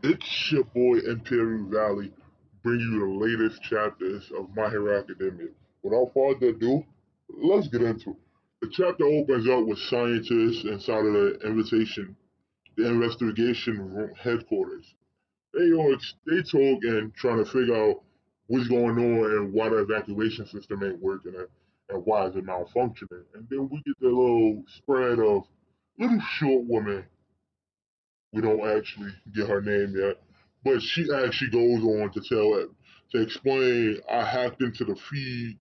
It's your boy Imperial Valley, bringing you the latest chapters of My Hero Academia. Without further ado, let's get into it. The chapter opens up with scientists inside of the investigation room headquarters. They talk and trying to figure out what's going on and why the evacuation system ain't working and why is it malfunctioning. And then we get the little spread of little short woman. We don't actually get her name yet, but she actually goes on to tell it to explain. I hacked into the feed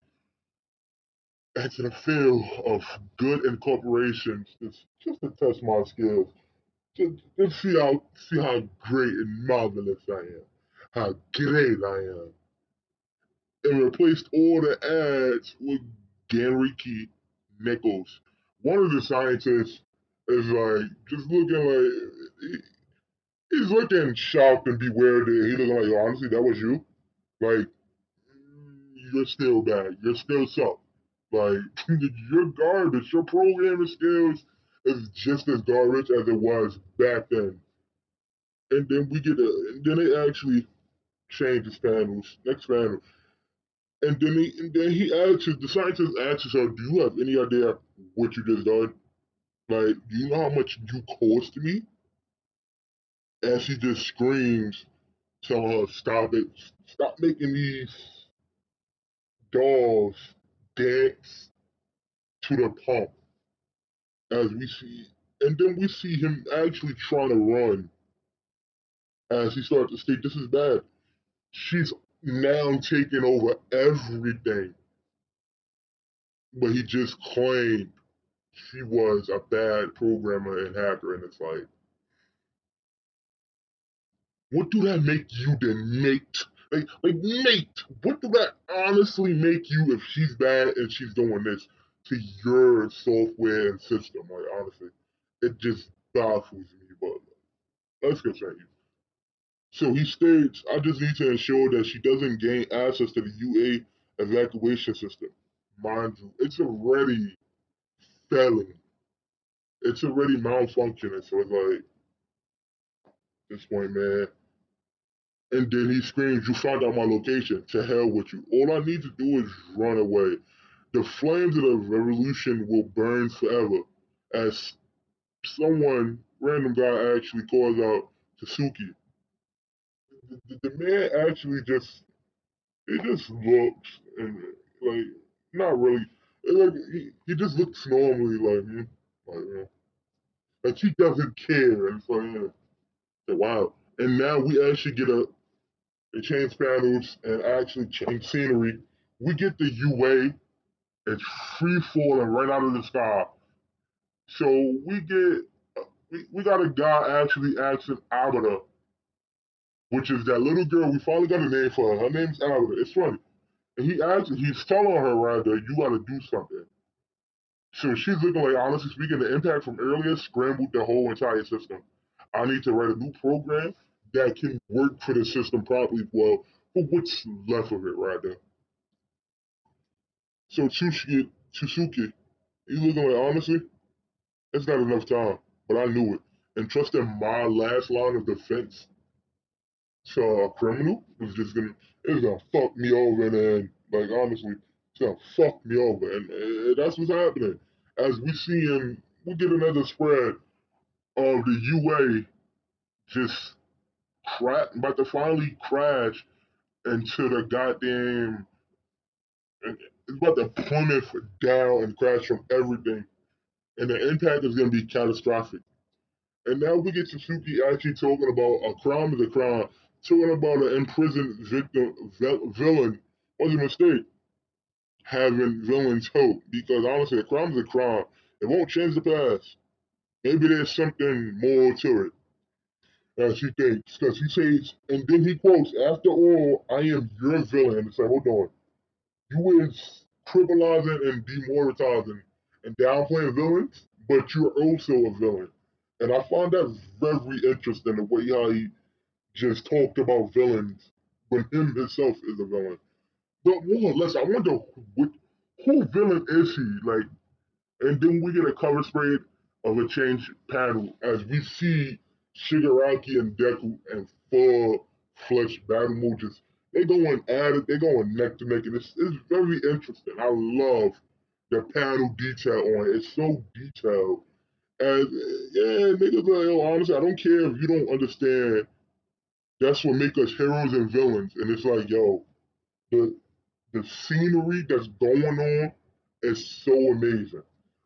into the field of good incorporations just to test my skills, just see how great and marvelous I am, how great I am, and replaced all the ads with Genriki Nichols. One of the scientists is like just looking like he's looking shocked and bewildered. He looking like, yo, honestly, that was you? Like, you're still bad. You're still suck. Like, you're garbage. Your programming skills is just as garbage as it was back then. And then and then they actually change the panels, next panel. And then the scientist asks her, do you have any idea what you just done? Like, do you know how much you cost me? And she just screams, telling her, stop it. Stop making these dolls dance to the pump as we see. And then we see him actually trying to run as he starts to state, this is bad. She's now taking over everything. But he just claimed she was a bad programmer and hacker. And it's what do that make you then, mate? Mate, what do that honestly make you if she's bad and she's doing this to your software and system? Like, honestly, it just baffles me. But let's continue. So he states, I just need to ensure that she doesn't gain access to the UA evacuation system. Mind you, it's already failing. It's already malfunctioning. So it's like, this point, man. And then he screams, you found out my location. To hell with you. All I need to do is run away. The flames of the revolution will burn forever. As random guy actually calls out to Suki. The man actually he just looks and like, not really. Like, he just looks normally like, like he doesn't care. And it's like, wow. And now we actually get a change panels and actually change scenery. We get the UA. It's free falling right out of the sky. So we got a guy actually asking Abada, which is that little girl. We finally got a name for her. Her name's Abada. It's funny. And he's telling her rather, you got to do something. So she's looking like, honestly speaking, the impact from earlier scrambled the whole entire system. I need to write a new program that can work for the system properly. Well, for what's left of it right there. So Tsuki, he's looking like, honestly, it's not enough time, but I knew it. And trusting my last line of defense to a criminal it was gonna fuck me over, and then, like, honestly, it's gonna fuck me over, and that's what's happening. As we get another spread of the UA just about to finally crash into the goddamn. It's about to plummet down and crash from everything, and the impact is gonna be catastrophic. And now we get Suzuki actually talking about a crime is a crime, talking about an imprisoned villain was a mistake. Having villains hope, because honestly, a crime is a crime. It won't change the past. Maybe there's something more to it, as he thinks, because he says, and then he quotes, "After all, I am your villain." It's like, hold on, you is criminalizing and demoralizing and downplaying villains, but you're also a villain. And I find that very interesting, the way how he just talked about villains when him himself is a villain. But more or less, I wonder who villain is he? Like, and then we get a cover spread of a change panel as we see. Shigaraki and Deku and full-fledged battle mode. Just they going at it. They going neck to neck, and it's very interesting. I love the panel detail on it. It's so detailed. And yeah, niggas, like, yo, honestly, I don't care if you don't understand. That's what make us heroes and villains. And it's like, yo, the the scenery that's going on is so amazing.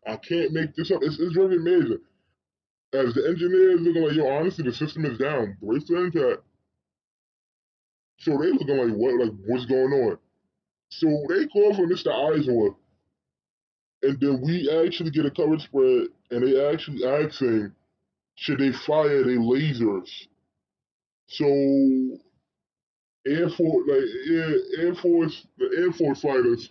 I can't make this up. It's really amazing. As the engineers looking like, yo, honestly, the system is down. Brace the impact. So they looking like, what? Like, what's going on? So they call for Mr. Eisner, and then we actually get a cover spread, and they actually asking, should they fire their lasers? So Air Force, like Air Force, the Air Force fighters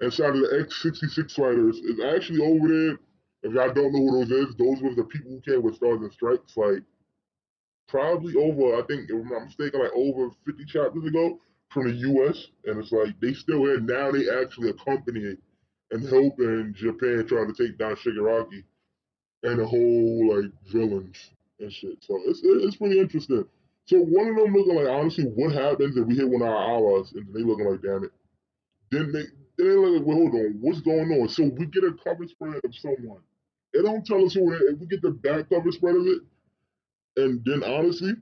inside of the X-66 fighters is actually over there. If y'all don't know who those were the people who came with Stars and Stripes, like probably over, I think, if I'm not mistaken, like over 50 chapters ago from the U.S. And it's like they still here now. They actually accompanying and helping Japan try to take down Shigaraki and the whole like villains and shit. So it's pretty interesting. So one of them looking like, honestly, what happens if we hit one of our allies and they looking like, damn it. Then they look like, well, hold on, what's going on? So we get a cover spread of someone. They don't tell us who it is. We get the back cover spread of it, and then honestly,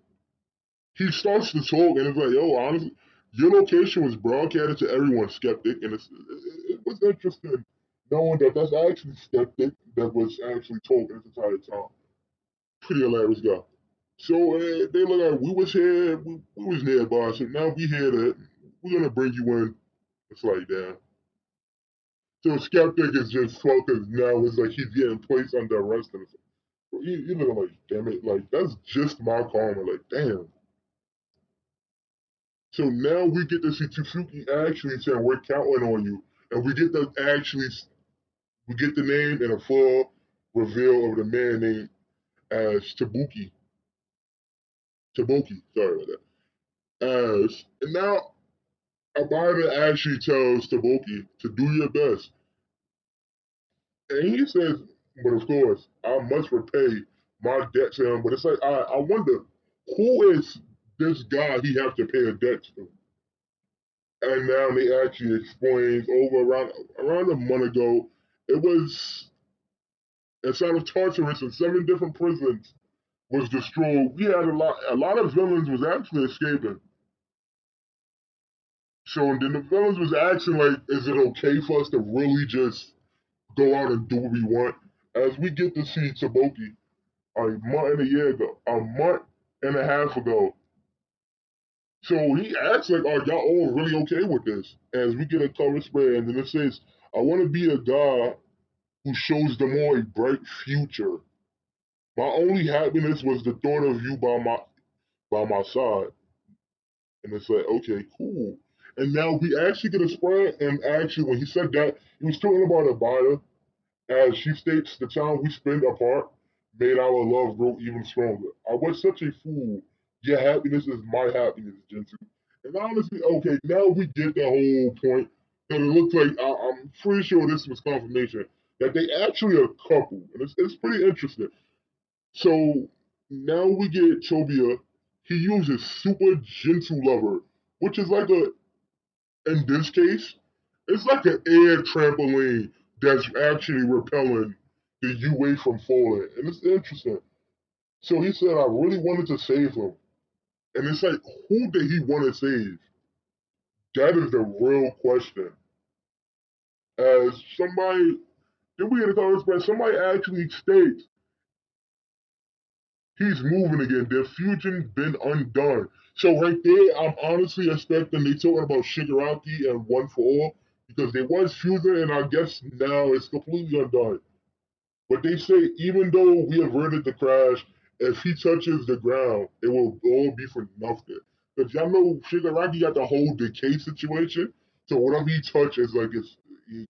he starts to talk, and it's like, yo, honestly, your location was broadcasted to everyone, Skeptic, and it was interesting knowing that that's actually Skeptic that was actually talking this entire time. Pretty hilarious guy. So they look like we was here, we was nearby, so now we here that we're gonna bring you in. It's like that. So Skeptic is just focused now. It's like he's getting placed under arrest, and you looking like, damn it, like that's just my karma. Like, damn. So now we get to see Tsuki actually saying we're counting on you, and we get to actually we get the name and a full reveal of the man named as Tabuki. Tabuki, sorry about that. As and now Abida actually tells Tabuki to do your best, and he says, but of course I must repay my debt to him. But it's like I wonder who is this guy he have to pay a debt to. And now they actually explains over around a month ago, it was inside of Tartarus and 7 different prisons was destroyed. We had a lot of villains was actually escaping. So then the villains was asking like, is it okay for us to really just go out and do what we want? As we get to see Taboki a month and a half ago. So he asks like, are y'all all really okay with this? As we get a cover spread, and then it says, I want to be a guy who shows them all a bright future. My only happiness was the thought of you by my side. And it's like, okay, cool. And now we actually get a spread, and actually when he said that, he was talking about Abaya, as she states, the time we spent apart made our love grow even stronger. I was such a fool. Your happiness is my happiness, Jinsu. And honestly, okay, now we get the whole point. And it looks like I'm pretty sure this was confirmation that they actually a couple, and it's pretty interesting. So now we get Tobia. He uses super gentle lover, which is like in this case, it's like an air trampoline that's actually repelling the UA from falling. And it's interesting. So he said, I really wanted to save him. And it's like, who did he want to save? That is the real question. As somebody, then we get a comment, but somebody actually states he's moving again. Their fusion's been undone. So right there, I'm honestly expecting they talking about Shigaraki and One for All because there was fusion, and I guess now it's completely undone. But they say even though we averted the crash, if he touches the ground, it will all be for nothing. Because y'all know Shigaraki got the whole decay situation. So whatever he touches, like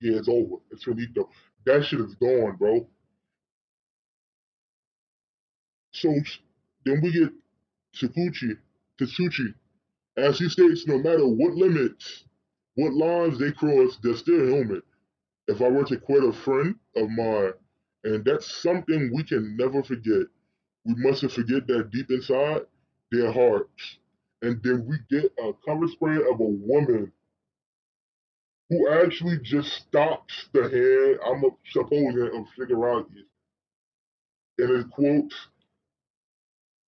it's over. It's finito. That shit is gone, bro. So then we get Tatsuchi, as he states, no matter what limits, what lines they cross, they're still human. If I were to quit a friend of mine, and that's something we can never forget. We mustn't forget that deep inside their hearts. And then we get a cover spread of a woman who actually just stops the hand, I'm supposing, of Shigaraki. And it quotes,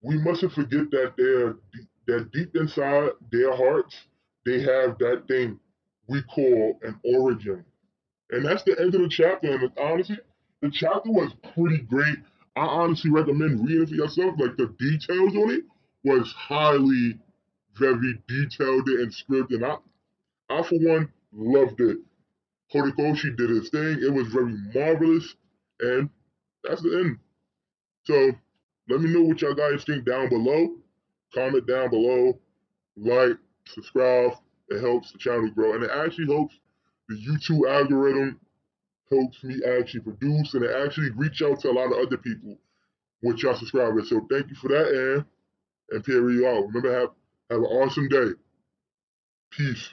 we mustn't forget that deep inside their hearts, they have that thing we call an origin. And that's the end of the chapter. And honestly, the chapter was pretty great. I honestly recommend reading it for yourself. Like the details on it was highly, very detailed and scripted. And I for one, loved it. Horikoshi did his thing. It was very marvelous. And that's the end. So let me know what y'all guys think down below. Comment down below. Like, subscribe. It helps the channel grow. And it actually helps the YouTube algorithm, helps me actually produce, and it actually reach out to a lot of other people with y'all subscribers. So thank you for that, and period out. Remember, have an awesome day. Peace.